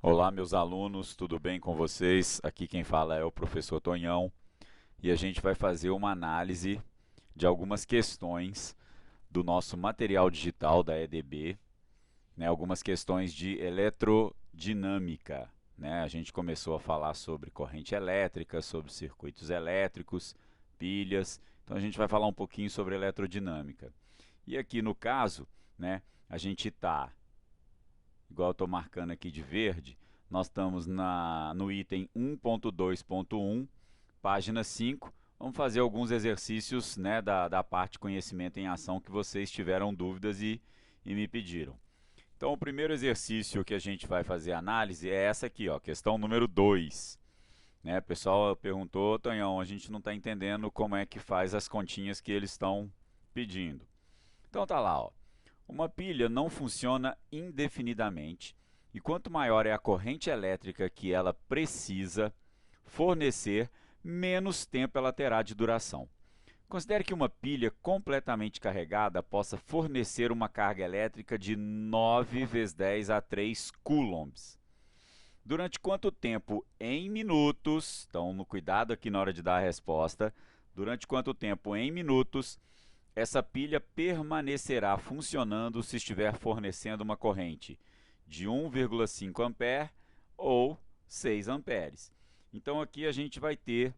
Olá, meus alunos, tudo bem com vocês? Aqui quem fala é o professor Tonhão e a gente vai fazer uma análise de algumas questões do nosso material digital da EDB, né, algumas questões de eletrodinâmica. Né? A gente começou a falar sobre corrente elétrica, sobre circuitos elétricos, pilhas, então a gente vai falar um pouquinho sobre eletrodinâmica. E aqui no caso, né, a gente está igual eu estou marcando aqui de verde, nós estamos no item 1.2.1, página 5. Vamos fazer alguns exercícios, né, da parte conhecimento em ação que vocês tiveram dúvidas e me pediram. Então, o primeiro exercício que a gente vai fazer análise é essa aqui, ó, questão número 2. Né, o pessoal perguntou, Tonhão, a gente não está entendendo como é que faz as continhas que eles estão pedindo. Então tá lá, ó. Uma pilha não funciona indefinidamente e quanto maior é a corrente elétrica que ela precisa fornecer, menos tempo ela terá de duração. Considere que uma pilha completamente carregada possa fornecer uma carga elétrica de 9 vezes 10 a 3 coulombs. Durante quanto tempo em minutos, então no cuidado aqui na hora de dar a resposta, durante quanto tempo em minutos essa pilha permanecerá funcionando se estiver fornecendo uma corrente de 1,5 ampere ou 6 amperes. Então aqui a gente vai ter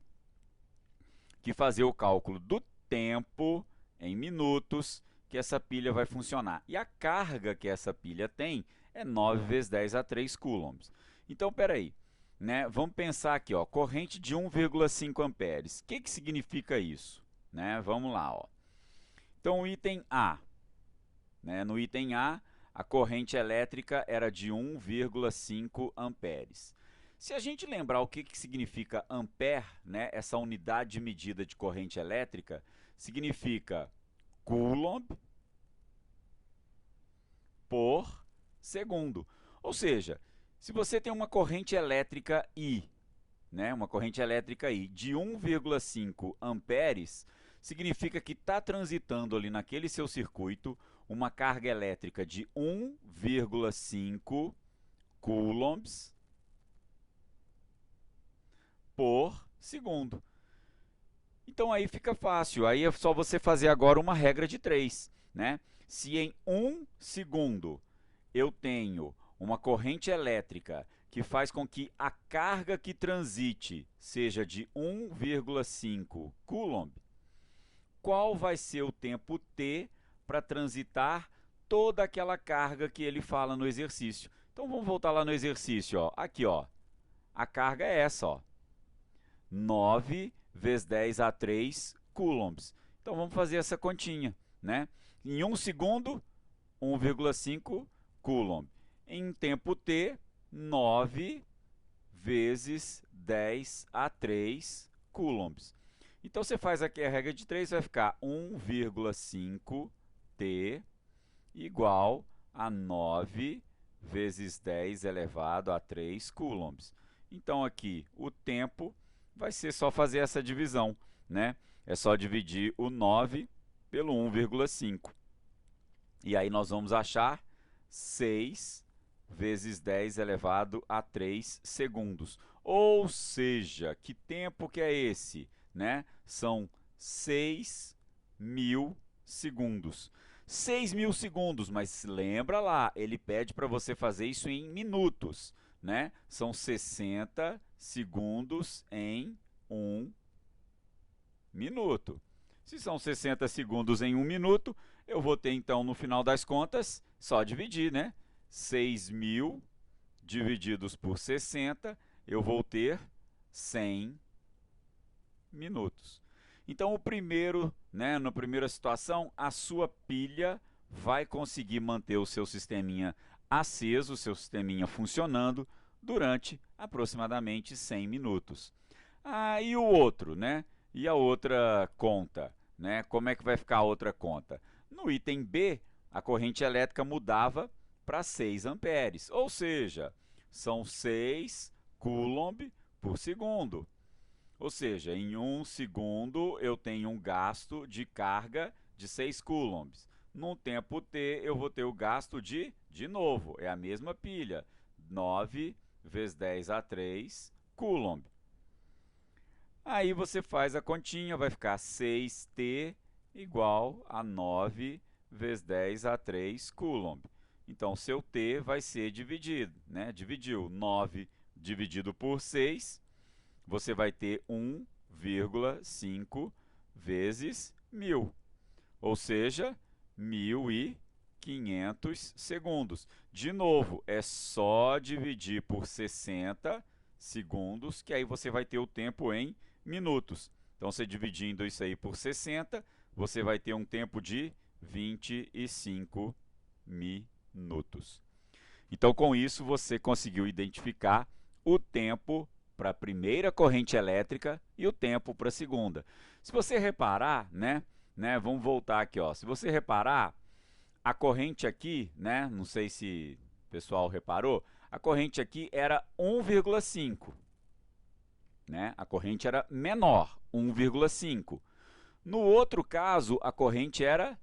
que fazer o cálculo do tempo em minutos que essa pilha vai funcionar. E a carga que essa pilha tem é 9 vezes 10 a 3 coulombs. Então, espera aí, né? Vamos pensar aqui, ó, corrente de 1,5 amperes. O que significa isso? Né? Vamos lá, ó. Então, o item A. Né? No item a corrente elétrica era de 1,5 amperes. Se a gente lembrar o que significa ampere, né? Essa unidade de medida de corrente elétrica, significa coulomb por segundo. Ou seja, se você tem uma corrente elétrica I, né, uma corrente elétrica I de 1,5 amperes, significa que está transitando ali naquele seu circuito uma carga elétrica de 1,5 coulombs por segundo. Então aí fica fácil, aí é só você fazer agora uma regra de 3. Né? Se em 1 segundo eu tenho uma corrente elétrica que faz com que a carga que transite seja de 1,5 coulomb, qual vai ser o tempo t para transitar toda aquela carga que ele fala no exercício? Então vamos voltar lá no exercício, ó. Aqui, ó. A carga é essa, ó. 9 vezes 10 a 3 coulombs. Então vamos fazer essa continha, né? Em 1 segundo, 1,5 coulomb. Em tempo t, 9 vezes 10 a 3 coulombs. Então você faz aqui a regra de 3, vai ficar 1,5 t igual a 9 vezes 10 elevado a 3 coulombs. Então aqui o tempo vai ser só fazer essa divisão, né? É só dividir o 9 pelo 1,5. E aí nós vamos achar 6 vezes 10 elevado a 3 segundos. Ou seja, que tempo que é esse? Né? São 6.000 segundos. 6.000 segundos, mas lembra lá, ele pede para você fazer isso em minutos. Né? São 60 segundos em 1 minuto. Se são 60 segundos em 1 minuto, eu vou ter então, no final das contas, só dividir, né? 6.000 divididos por 60, eu vou ter 100 minutos. Então, o primeiro, né, na primeira situação, a sua pilha vai conseguir manter o seu sisteminha aceso, o seu sisteminha funcionando durante aproximadamente 100 minutos. E o outro, né? E a outra conta, né? Como é que vai ficar a outra conta? No item B, a corrente elétrica mudava para 6 amperes, ou seja, são 6 coulomb por segundo. Ou seja, em 1 segundo eu tenho um gasto de carga de 6 coulombs. Num tempo t, eu vou ter o gasto de novo, é a mesma pilha, 9 vezes 10 a 3 Coulomb. Aí você faz a continha, vai ficar 6T igual a 9 vezes 10 a 3 Coulomb. Então, seu T vai ser dividido, né? Dividiu 9 dividido por 6, você vai ter 1,5 vezes 1000, ou seja, 1.500 segundos. De novo, é só dividir por 60 segundos, que aí você vai ter o tempo em minutos. Então, você dividindo isso aí por 60, você vai ter um tempo de 25 minutos. Então, com isso, você conseguiu identificar o tempo para a primeira corrente elétrica e o tempo para a segunda. Se você reparar, vamos voltar aqui, ó. Se você reparar, a corrente aqui, não sei se o pessoal reparou, a corrente aqui era 1,5, a corrente era menor, 1,5. No outro caso, a corrente era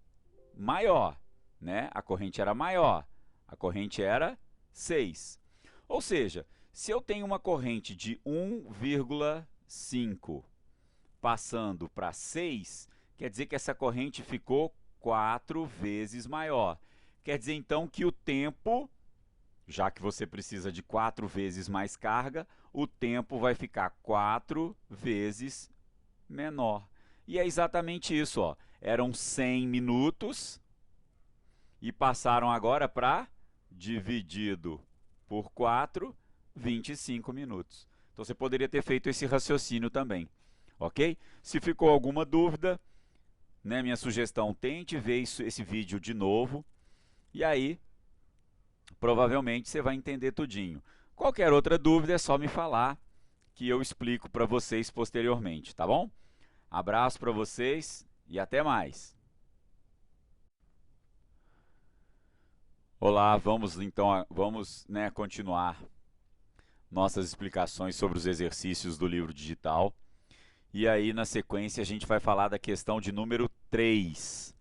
maior, a corrente era maior, a corrente era 6. Ou seja, se eu tenho uma corrente de 1,5 passando para 6, quer dizer que essa corrente ficou 4 vezes maior. Quer dizer, então, que o tempo, já que você precisa de 4 vezes mais carga, o tempo vai ficar 4 vezes menor. E é exatamente isso, ó. Eram 100 minutos e passaram agora para, dividido por 4, 25 minutos. Então, você poderia ter feito esse raciocínio também, ok? Se ficou alguma dúvida, minha sugestão, tente ver esse vídeo de novo, e aí, provavelmente, você vai entender tudinho. Qualquer outra dúvida é só me falar, que eu explico para vocês posteriormente, tá bom? Abraço para vocês e até mais! Olá, vamos continuar nossas explicações sobre os exercícios do livro digital. E aí, na sequência, a gente vai falar da questão de número 3.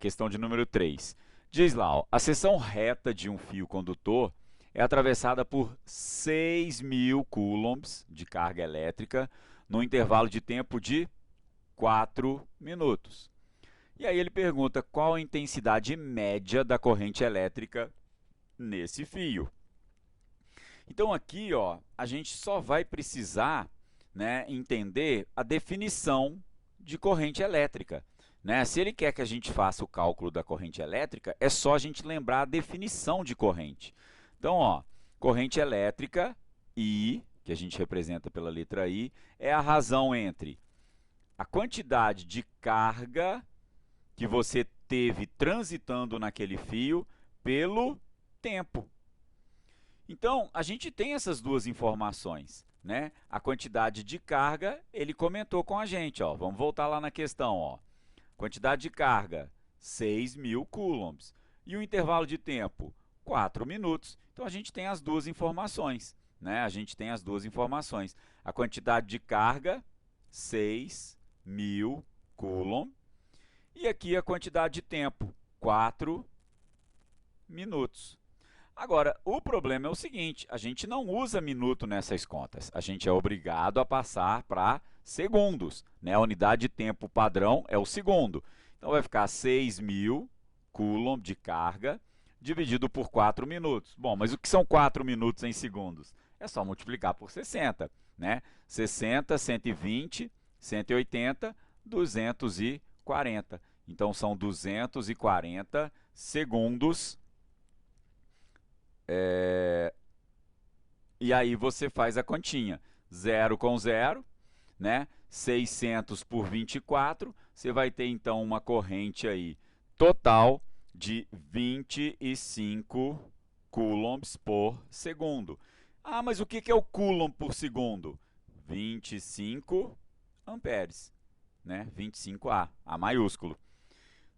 Questão de número 3. Diz lá, ó, a seção reta de um fio condutor é atravessada por 6.000 coulombs de carga elétrica no intervalo de tempo de 4 minutos. E aí ele pergunta qual a intensidade média da corrente elétrica nesse fio. Então aqui, ó, a gente só vai precisar entender a definição de corrente elétrica. Se ele quer que a gente faça o cálculo da corrente elétrica, é só a gente lembrar a definição de corrente. Então, ó, corrente elétrica, I, que a gente representa pela letra I, é a razão entre a quantidade de carga que você teve transitando naquele fio pelo tempo. Então, a gente tem essas duas informações, A quantidade de carga, ele comentou com a gente, ó. Vamos voltar lá na questão, ó. Quantidade de carga, 6.000 coulombs. E o intervalo de tempo, 4 minutos. Então, a gente tem as duas informações, A gente tem as duas informações. A quantidade de carga, 6.000 coulomb. E aqui a quantidade de tempo, 4 minutos. Agora, o problema é o seguinte, a gente não usa minuto nessas contas. A gente é obrigado a passar para segundos. A unidade de tempo padrão é o segundo. Então, vai ficar 6.000 coulomb de carga dividido por 4 minutos. Bom, mas o que são 4 minutos em segundos? É só multiplicar por 60. 60, 120, 180, 240. Então, são 240 segundos. E aí você faz a continha. 0 com 0, 600 por 24, você vai ter então uma corrente aí total de 25 coulombs por segundo. Ah, mas o que é o coulomb por segundo? 25 amperes, 25A, A maiúsculo.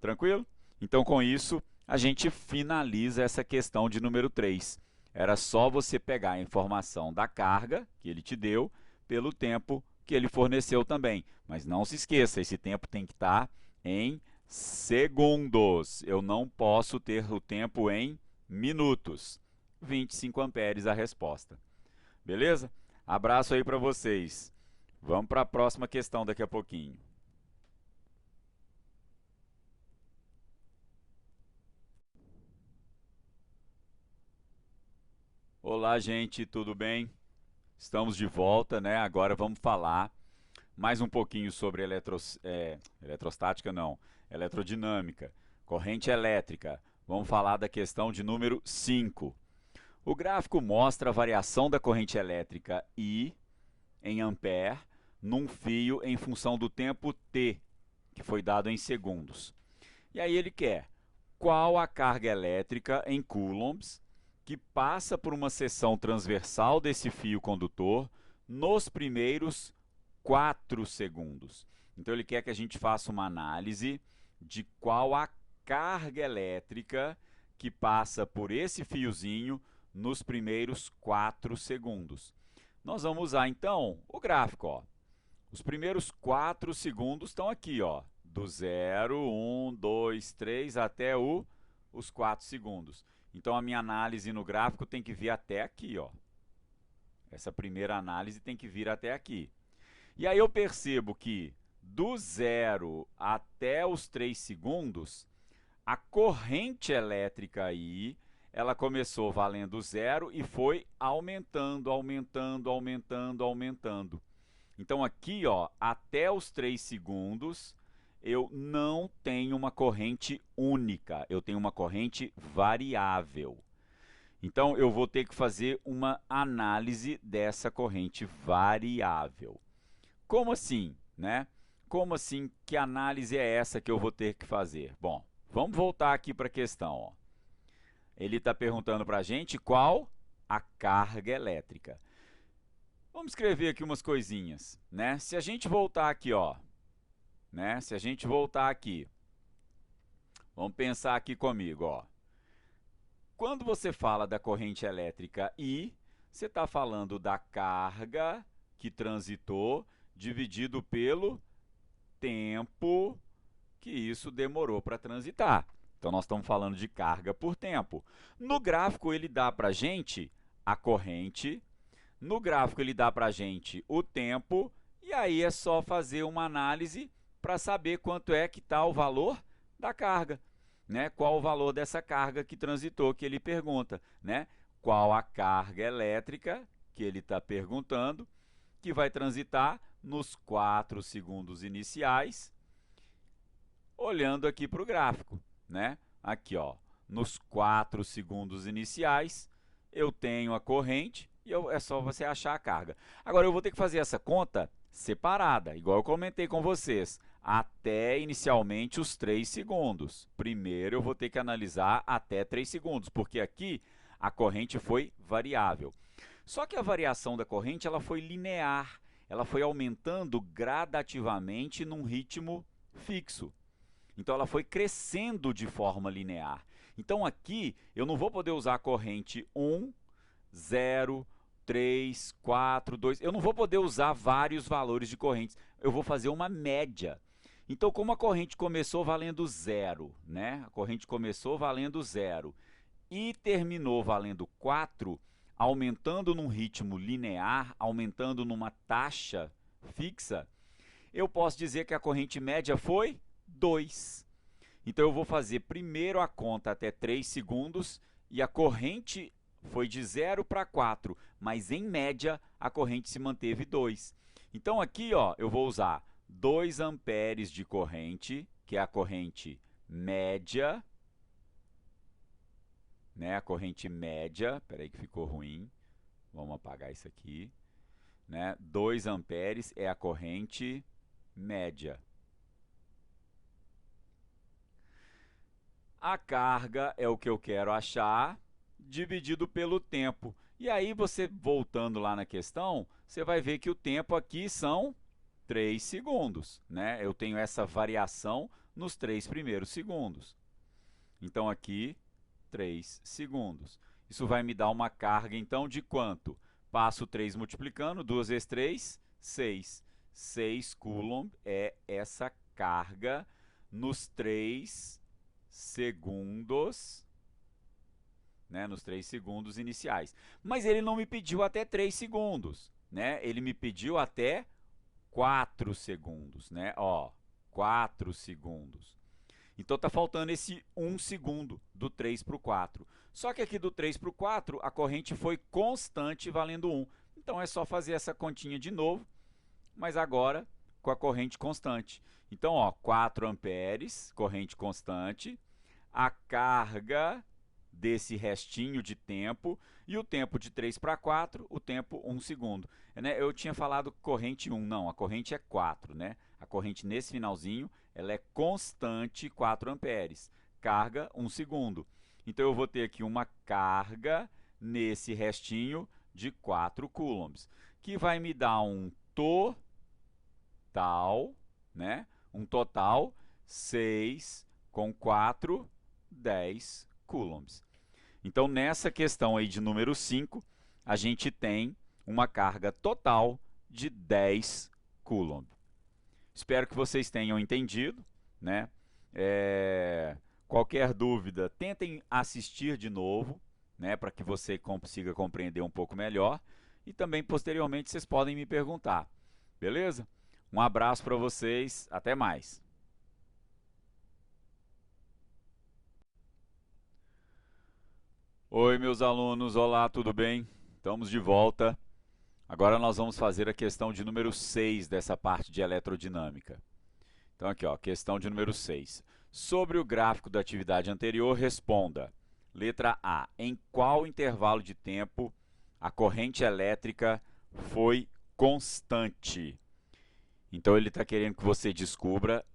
Tranquilo? Então, com isso, a gente finaliza essa questão de número 3. Era só você pegar a informação da carga que ele te deu pelo tempo que ele forneceu também. Mas não se esqueça, esse tempo tem que estar em segundos. Eu não posso ter o tempo em minutos. 25 amperes a resposta. Beleza? Abraço aí para vocês. Vamos para a próxima questão daqui a pouquinho. Olá, gente, tudo bem? Estamos de volta, né? Agora vamos falar mais um pouquinho sobre eletrostática, não, eletrodinâmica, corrente elétrica. Vamos falar da questão de número 5. O gráfico mostra a variação da corrente elétrica I em ampere num fio em função do tempo t, que foi dado em segundos. E aí ele quer qual a carga elétrica em coulombs que passa por uma seção transversal desse fio condutor nos primeiros 4 segundos. Então ele quer que a gente faça uma análise de qual a carga elétrica que passa por esse fiozinho nos primeiros 4 segundos. Nós vamos usar então o gráfico, ó. Os primeiros 4 segundos estão aqui, ó, do 0, 1, 2, 3 até os 4 segundos. Então a minha análise no gráfico tem que vir até aqui, ó. Essa primeira análise tem que vir até aqui. E aí eu percebo que do 0 até os 3 segundos, a corrente elétrica aí, ela começou valendo 0 e foi aumentando, aumentando, aumentando, aumentando. Então aqui, ó, até os 3 segundos, eu não tenho uma corrente única, eu tenho uma corrente variável. Então eu vou ter que fazer uma análise dessa corrente variável. Como assim, né? Como assim? Que análise é essa que eu vou ter que fazer? Bom, vamos voltar aqui para a questão, ó. Ele está perguntando para a gente qual a carga elétrica. Vamos escrever aqui umas coisinhas, né? Se a gente voltar aqui, ó, né? Se a gente voltar aqui, vamos pensar aqui comigo, ó. Quando você fala da corrente elétrica I, você está falando da carga que transitou dividido pelo tempo que isso demorou para transitar. Então, nós estamos falando de carga por tempo. No gráfico, ele dá para a gente a corrente, no gráfico, ele dá para a gente o tempo, e aí é só fazer uma análise para saber quanto é que está o valor da carga. Né? Qual o valor dessa carga que transitou, que ele pergunta. Né? Qual a carga elétrica que ele está perguntando, que vai transitar nos 4 segundos iniciais, olhando aqui para o gráfico, né? Aqui, ó, nos 4 segundos iniciais, eu tenho a corrente e é só você achar a carga. Agora, eu vou ter que fazer essa conta separada, igual eu comentei com vocês, até inicialmente os 3 segundos. Primeiro, eu vou ter que analisar até 3 segundos, porque aqui a corrente foi variável. Só que a variação da corrente ela foi linear, ela foi aumentando gradativamente num ritmo fixo. Então ela foi crescendo de forma linear. Então aqui eu não vou poder usar a corrente 1, 0, 3, 4, 2. Eu não vou poder usar vários valores de correntes. Eu vou fazer uma média. Então, como a corrente começou valendo 0, né? A corrente começou valendo 0 e terminou valendo 4, aumentando num ritmo linear, aumentando numa taxa fixa, eu posso dizer que a corrente média foi 2. Então eu vou fazer primeiro a conta até 3 segundos e a corrente foi de 0 para 4, mas em média a corrente se manteve 2. Então aqui, ó, eu vou usar 2 amperes de corrente, que é a corrente média, né? A corrente média, peraí que ficou ruim, vamos apagar isso aqui, né? 2 amperes é a corrente média. A carga é o que eu quero achar, dividido pelo tempo. E aí, você voltando lá na questão, você vai ver que o tempo aqui são 3 segundos. Né? Eu tenho essa variação nos 3 primeiros segundos. Então, aqui, 3 segundos. Isso vai me dar uma carga, então, de quanto? Passo 3 multiplicando, 2 vezes 3, 6. 6 coulomb é essa carga nos 3 segundos, né, nos 3 segundos iniciais. Mas ele não me pediu até 3 segundos, né? Ele me pediu até 4 segundos, né? Ó, 4 segundos. Então está faltando esse 1 segundo do 3 para o 4. Só que aqui do 3 para o 4, a corrente foi constante valendo 1. Então é só fazer essa continha de novo, mas agora com a corrente constante. Então, ó, 4 amperes, corrente constante, a carga desse restinho de tempo, e o tempo de 3 para 4, o tempo 1 segundo. Eu tinha falado corrente 1, não, a corrente é 4, né? A corrente nesse finalzinho, ela é constante 4 amperes, carga 1 segundo. Então eu vou ter aqui uma carga nesse restinho de 4 coulombs, que vai me dar um total, né? Um total 6 com 4, 10 coulombs. Então, nessa questão aí de número 5, a gente tem uma carga total de 10 coulomb. Espero que vocês tenham entendido, né? Qualquer dúvida, tentem assistir de novo, né, para que você consiga compreender um pouco melhor. E também, posteriormente, vocês podem me perguntar. Beleza? Um abraço para vocês. Até mais. Oi, meus alunos. Olá, tudo bem? Estamos de volta. Agora nós vamos fazer a questão de número 6 dessa parte de eletrodinâmica. Então aqui, ó, questão de número 6. Sobre o gráfico da atividade anterior, responda. Letra A. Em qual intervalo de tempo a corrente elétrica foi constante? Então ele está querendo que você descubra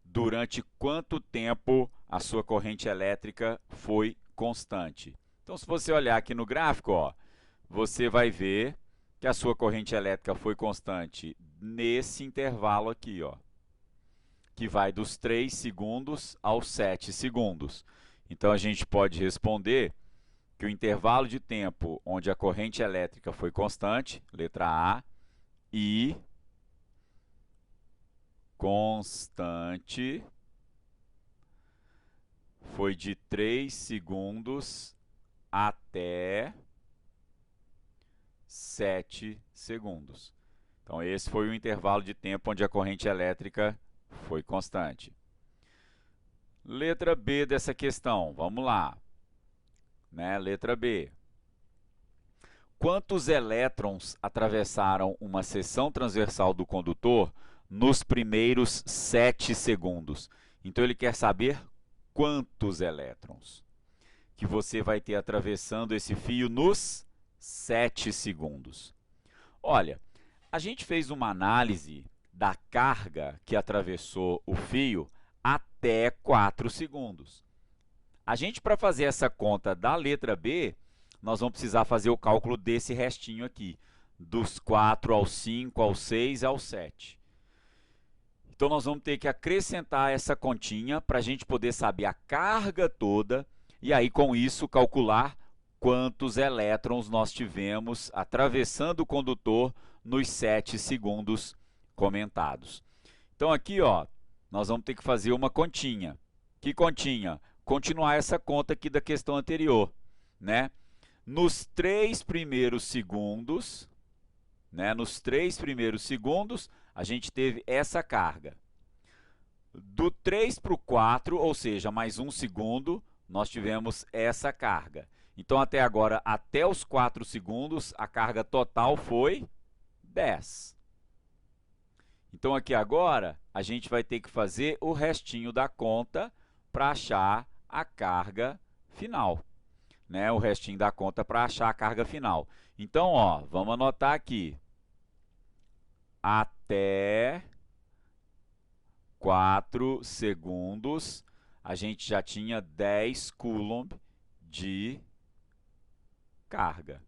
durante quanto tempo a sua corrente elétrica foi constante. Então, se você olhar aqui no gráfico, ó, você vai ver que a sua corrente elétrica foi constante nesse intervalo aqui, ó, que vai dos 3 segundos aos 7 segundos. Então, a gente pode responder que o intervalo de tempo onde a corrente elétrica foi constante, letra A, e constante foi de 3 segundos até 7 segundos. Então, esse foi o intervalo de tempo onde a corrente elétrica foi constante. Letra B dessa questão, vamos lá. Né? Letra B. Quantos elétrons atravessaram uma seção transversal do condutor nos primeiros 7 segundos? Então, ele quer saber quantos elétrons que você vai ter atravessando esse fio nos 7 segundos. Olha, a gente fez uma análise da carga que atravessou o fio até 4 segundos. A gente, para fazer essa conta da letra B, nós vamos precisar fazer o cálculo desse restinho aqui, dos 4 ao 5, ao 6 ao 7. Então, nós vamos ter que acrescentar essa continha para a gente poder saber a carga toda e aí, com isso, calcular quantos elétrons nós tivemos atravessando o condutor nos 7 segundos comentados. Então, aqui, ó, nós vamos ter que fazer uma continha. Que continha? Continuar essa conta aqui da questão anterior, né? Nos 3 primeiros segundos, né? Nos 3 primeiros segundos, a gente teve essa carga. Do 3 para o 4, ou seja, mais 1 segundo, nós tivemos essa carga. Então, até agora, até os 4 segundos, a carga total foi 10. Então, aqui agora, a gente vai ter que fazer o restinho da conta para achar a carga final. Né? O restinho da conta para achar a carga final. Então, ó, vamos anotar aqui. Até 4 segundos, a gente já tinha 10 coulomb de carga.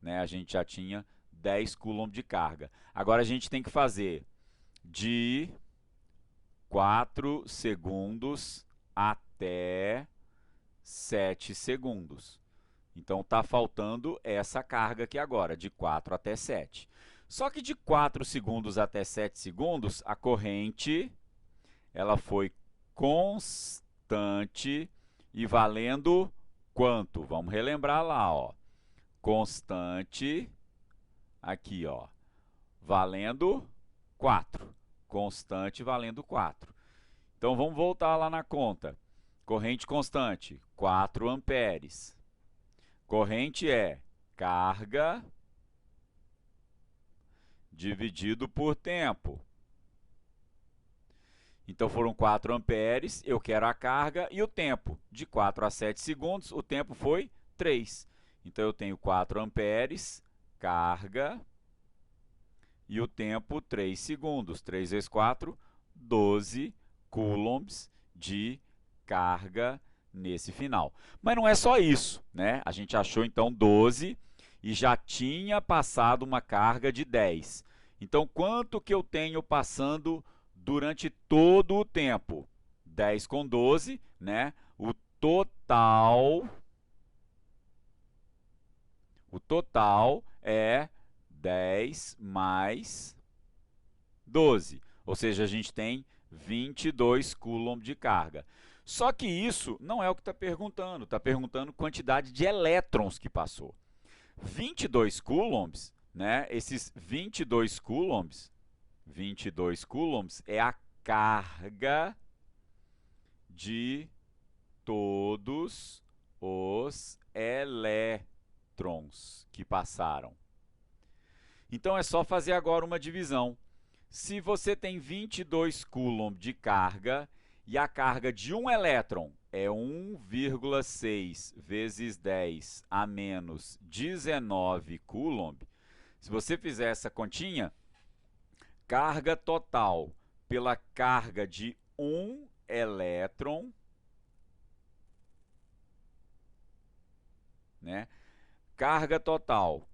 Né? A gente já tinha 10 coulomb de carga. Agora, a gente tem que fazer de 4 segundos até 7 segundos. Então, está faltando essa carga aqui agora, de 4 até 7. Só que de 4 segundos até 7 segundos, a corrente ela foi constante e valendo quanto? Vamos relembrar lá, ó. Constante, aqui, ó, valendo 4. Constante valendo 4. Então, vamos voltar lá na conta. Corrente constante, 4 amperes. Corrente é carga dividido por tempo. Então, foram 4 amperes, eu quero a carga e o tempo. De 4 a 7 segundos, o tempo foi 3. Então, eu tenho 4 amperes, carga, e o tempo 3 segundos. 3 vezes 4, 12 coulombs de carga nesse final. Mas não é só isso, né? A gente achou, então, 12 e já tinha passado uma carga de 10. Então, quanto que eu tenho passando durante todo o tempo? 10 com 12, né? O total é 10 mais 12. Ou seja, a gente tem 22 coulomb de carga. Só que isso não é o que está perguntando. Está perguntando quantidade de elétrons que passou. 22 coulombs, né? Esses 22 coulombs é a carga de todos os elétrons que passaram. Então, é só fazer agora uma divisão. Se você tem 22 coulomb de carga e a carga de um elétron é 1,6 vezes 10 a menos 19 coulomb, se você fizer essa continha, carga total pela carga de um elétron, né? Carga total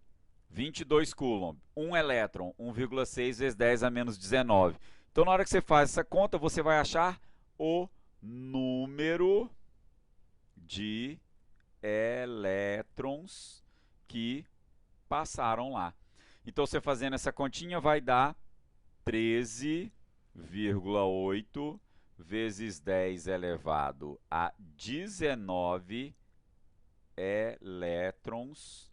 22 coulomb, 1 elétron, 1,6 vezes 10 a menos 19. Então, na hora que você faz essa conta, você vai achar o número de elétrons que passaram lá. Então, você fazendo essa continha, vai dar 13,8 vezes 10 elevado a 19 elétrons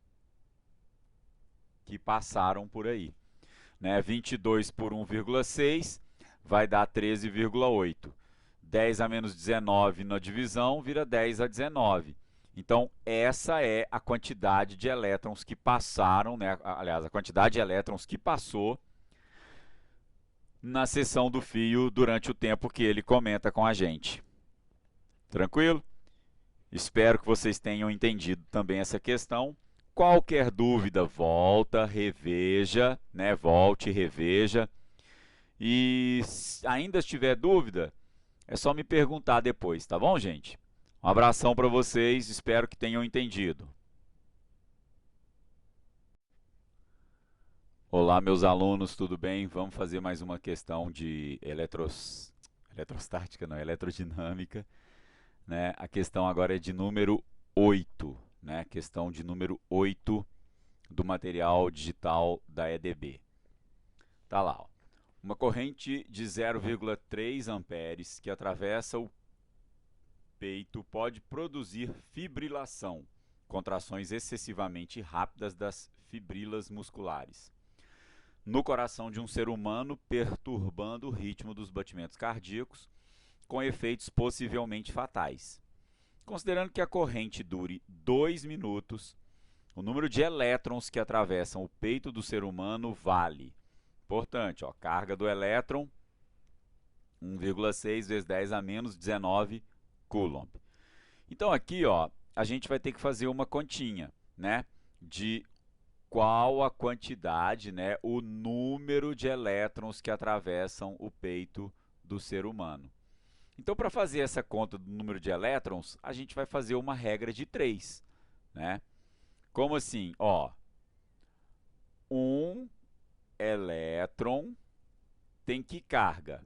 que passaram por aí. Né? 22 por 1,6 vai dar 13,8. 10 a menos 19 na divisão vira 10 a 19. Então, essa é a quantidade de elétrons que passaram, né? Aliás, a quantidade de elétrons que passou na seção do fio durante o tempo que ele comenta com a gente. Tranquilo? Espero que vocês tenham entendido também essa questão. Qualquer dúvida, volta, reveja, né? Volte, reveja. E se ainda tiver dúvida, é só me perguntar depois, tá bom, gente? Um abração para vocês, espero que tenham entendido. Olá, meus alunos, tudo bem? Vamos fazer mais uma questão de eletrostática, não, eletrodinâmica. Né? A questão agora é de número 8, né? Questão de número 8 do material digital da EDB. Tá lá, ó. Uma corrente de 0,3 amperes que atravessa o peito pode produzir fibrilação, contrações excessivamente rápidas das fibrilas musculares, no coração de um ser humano, perturbando o ritmo dos batimentos cardíacos, com efeitos possivelmente fatais. Considerando que a corrente dure 2 minutos, o número de elétrons que atravessam o peito do ser humano vale. Importante, ó, carga do elétron, 1,6 vezes 10 a menos 19 coulomb. Então, aqui, ó, a gente vai ter que fazer uma continha, né, de qual a quantidade, né, o número de elétrons que atravessam o peito do ser humano. Então, para fazer essa conta do número de elétrons, a gente vai fazer uma regra de 3. Né? Como assim? Ó, um elétron tem que carga?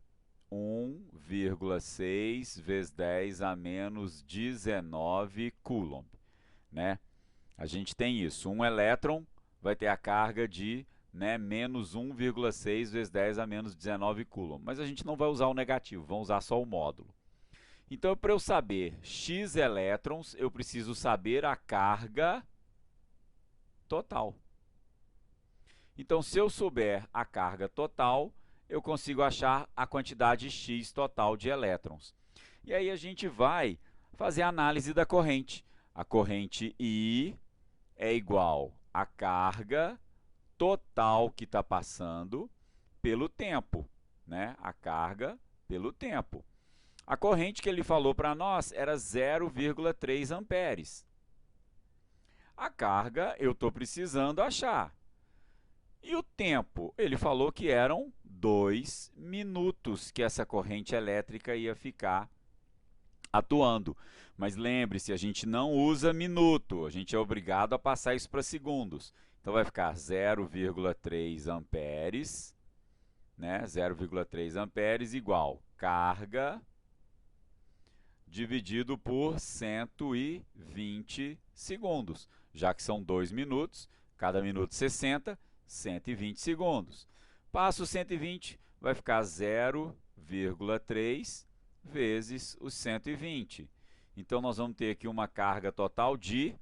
1,6 vezes 10 a menos 19 coulomb. Né? A gente tem isso. Um elétron vai ter a carga de, né, menos 1,6 vezes 10 a menos 19 coulomb. Mas a gente não vai usar o negativo, vamos usar só o módulo. Então, para eu saber x elétrons, eu preciso saber a carga total. Então, se eu souber a carga total, eu consigo achar a quantidade x total de elétrons. E aí a gente vai fazer a análise da corrente. A corrente I é igual à carga total que está passando pelo tempo, né? A carga pelo tempo. A corrente que ele falou para nós era 0,3 amperes. A carga eu estou precisando achar. E o tempo? Ele falou que eram 2 minutos que essa corrente elétrica ia ficar atuando. Mas lembre-se, a gente não usa minuto, a gente é obrigado a passar isso para segundos. Então vai ficar 0,3 amperes, né? 0,3 amperes igual carga dividido por 120 segundos. Já que são 2 minutos, cada minuto 60, 120 segundos. Passo 120, vai ficar 0,3 vezes os 120. Então, nós vamos ter aqui uma carga total de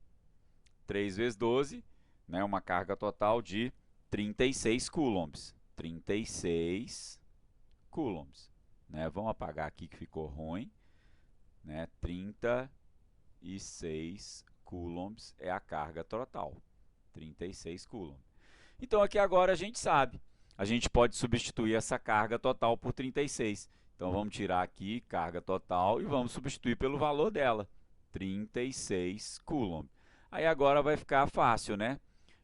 3 vezes 12, né, uma carga total de 36 coulombs. 36 coulombs. Né? Vamos apagar aqui que ficou ruim. Né? 36 coulombs é a carga total. 36 coulombs. Então, aqui agora a gente sabe. A gente pode substituir essa carga total por 36. Então, vamos tirar aqui carga total e vamos substituir pelo valor dela. 36 coulomb. Aí agora vai ficar fácil, né?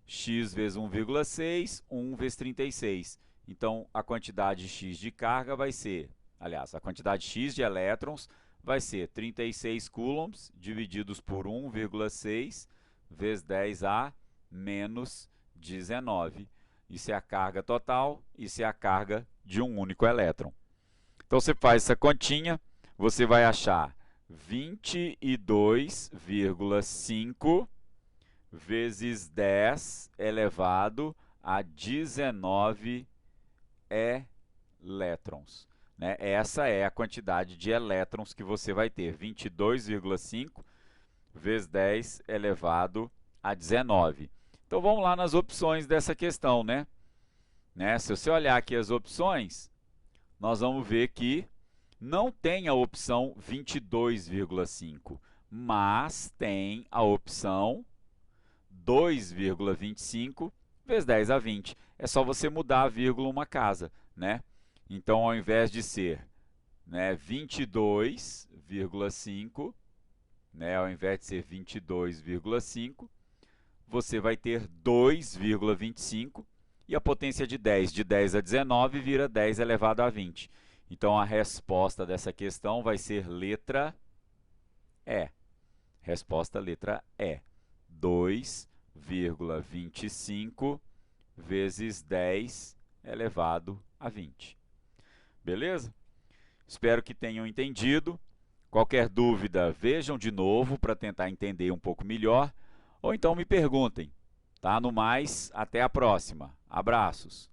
X vezes 1,6, 1 vezes 36. Então, a quantidade X de carga vai ser, aliás, a quantidade X de elétrons vai ser 36 coulombs divididos por 1,6 vezes 10 a menos 19. Isso é a carga total, isso é a carga de um único elétron. Então, você faz essa continha, você vai achar 22,5 vezes 10 elevado a 19 elétrons. Né? Essa é a quantidade de elétrons que você vai ter, 22,5 vezes 10 elevado a 19. Então, vamos lá nas opções dessa questão, né? Se você olhar aqui as opções, nós vamos ver que não tem a opção 22,5, mas tem a opção 2,25 vezes 10 a 20. É só você mudar a vírgula uma casa, né? Então, ao invés de ser 22,5, ao invés de ser 22,5, você vai ter 2,25 e a potência de 10 a 19 vira 10 elevado a 20. Então, a resposta dessa questão vai ser letra E. Resposta letra E. 2,25 vezes 10 elevado a 20. Beleza? Espero que tenham entendido. Qualquer dúvida, vejam de novo para tentar entender um pouco melhor. Ou então me perguntem. Tá? No mais, até a próxima. Abraços.